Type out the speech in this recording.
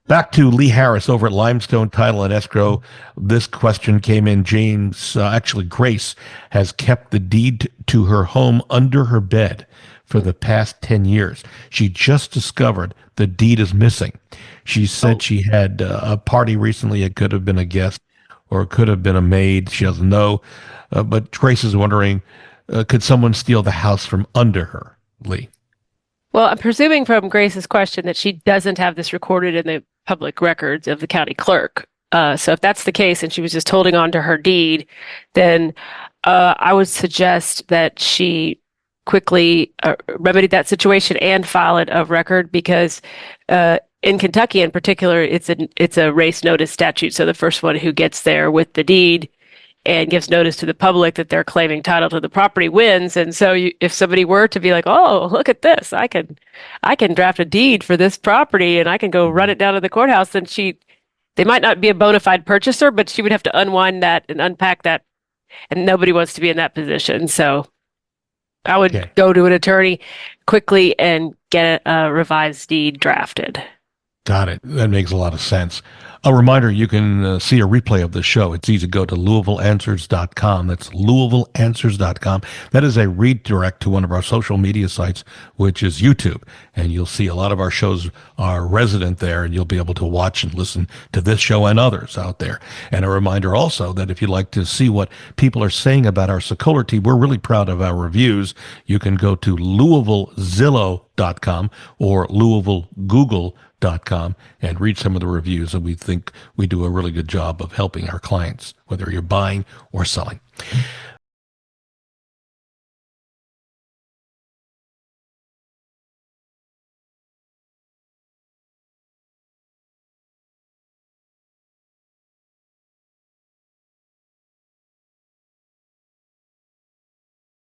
Back to Lee Harris over at Limestone Title and Escrow. This question came in. Actually, Grace has kept the deed to her home under her bed for the past 10 years. She just discovered the deed is missing. She said she had a party recently. It could have been a guest or it could have been a maid. She doesn't know. But Grace is wondering, could someone steal the house from under her, Lee? Well, I'm presuming from Grace's question that she doesn't have this recorded in the public records of the county clerk. So if that's the case and she was just holding on to her deed, then I would suggest that she quickly remedy that situation and file it of record, because in Kentucky in particular, it's a race notice statute. So the first one who gets there with the deed and gives notice to the public that they're claiming title to the property wins. And so if somebody were to be like, oh, look at this, I can draft a deed for this property and I can go run it down to the courthouse, then they might not be a bona fide purchaser, but she would have to unwind that and unpack that. And nobody wants to be in that position. So I would go to an attorney quickly and get a revised deed drafted. Got it. That makes a lot of sense. A reminder, you can see a replay of the show. It's easy to go to LouisvilleAnswers.com. That's LouisvilleAnswers.com. That is a redirect to one of our social media sites, which is YouTube. And you'll see a lot of our shows are resident there, and you'll be able to watch and listen to this show and others out there. And a reminder also that if you'd like to see what people are saying about our Sokoler team, we're really proud of our reviews. You can go to LouisvilleZillow.com or LouisvilleGoogle.com and read some of the reviews, and we think we do a really good job of helping our clients, whether you're buying or selling.